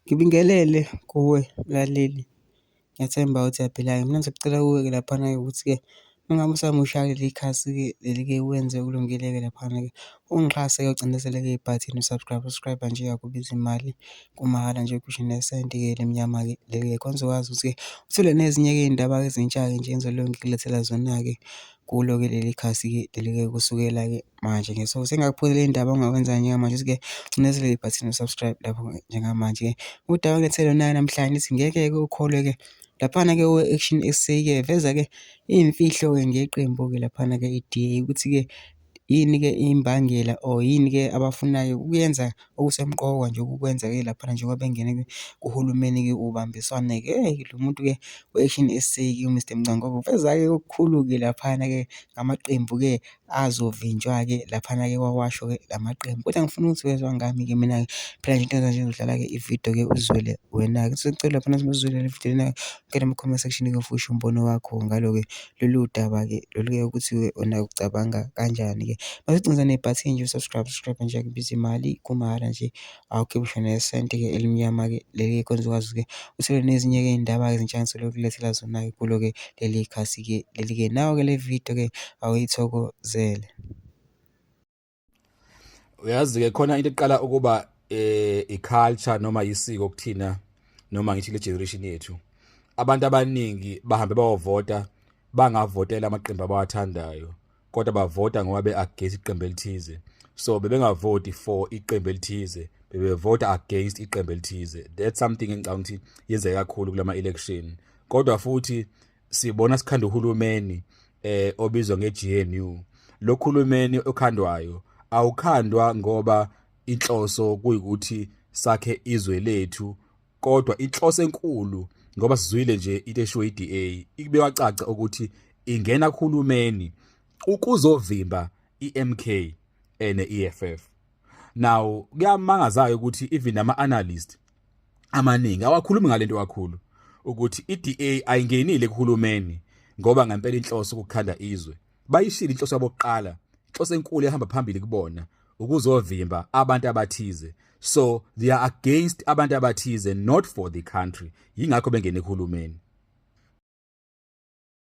Ngibingelele kuwe mlaleli, ngiyathemba ukuthi uyaphilayo. Mina ngizokucela kuwe-ke laphana-ke ukuthi-ke uma ngabe usamusha-ke leli khasi-ke leli-ke wenze okulungile-ke laphana-ke ungixhase-ke ucindezeleke ibhathini u-subscribe nje akubizi imali kumahhala nje kusho nesenti-ke lemnyama-ke leli-ke khona uzokwazi ukuthi-ke uthole nezinye-ke iy'ndaba ezintsha-ke nje engizolokhu ngikulethela zona-ke kulo-ke leli khasi-ke leli-ke kusukela-ke manje-ke. So sengingakupholela iy'ndaba ongakwenza njengamanje ukuthi-ke ucindezele ibhathini u-subscribe lapho njengamanje-ke. Udaba engilethele lona namhlanje lithi ngeke-ke ukholwe-ke laphana-ke we-Action SA-ke veza-ke iy'mfihlo-ke ngeqembu-ke laphana-ke i-DA ukuthi-ke yini-ke imbangela or yini-ke abafunayo ukuyenza okusemqoka nje ukukwenza-ke laphana njengoba bengene-ke kuhulumeni-ke ubambiswane-ke. Lo muntu-ke we-Action SA-ke u-Mr Mngcobo uveza-ke okukhulu-ke laphana-ke ngamaqembu-ke azovinjwa-ke laphana-ke wawasho-ke lamaqembu. Kodwa ngifuna ukuthi wezwa ngami-ke mina-ke phela nje into enza nje ngizodlala-ke ividiyo-ke uzwele wena-ke. Sengicela laphana uzwele le vidiyo lena, ungene ama-comment section-ke ufushe umbono wakho ngalo-ke lolu daba-ke lolu-ke ukuthi wena ucabanga kanjani-ke. Mase ucinza nebhathini nje u-subscribe nje akubizi imali kumahhala nje awukhiphi ngisho nesenti-ke elimnyama-ke leli khona uzokwazi-ke uthole nezinye-ke iy'ndaba ezintsha engizolokhu ngilethela zona-ke kulo-ke leli khasi-ke leli-ke. Nawe-ke le vidiyo-ke awuyithokozele. Uyazi-ke khona into eqala ukuba i-culture noma isiko kuthina noma ngithi le generation yethu. Abantu abaningi bahambe bayovota bangavotela amaqembu abawathandayo, kodwa bavota ngoba be-against iqembu elithize. So bebengavoti for iqembu elithize, bebevota against iqembu elithize. That's something engicabanga ukuthi yenzeka kakhulu kulama election. Kodwa futhi sibona sikhanda uhulumeni obizwa nge-GNU. Lo khulumeni okhandwayo awukhandwa ngoba inhloso kuyikuthi sakhe izwe lethu, kodwa inhloso enkulu ngoba sizwile nje into eshiwo i-DA ikube caca ukuthi ingena kuhulumeni ukuzovimba i-MK ne-EFF. Now kuyamangazayo ukuthi even ama-analyst amaningi awakhulumi ngalento kakhulu ukuthi i-DA ayingenile kuhulumeni ngoba ngempela inhloso ukukhanda izwe. Bayishila inhloso yabokuqala, inhloso enkulu ehamba phambili kubona ukuzovimba abantu abathize. So they are against abantu abathize, not for the country. Yingakho bengene kuhulumeni.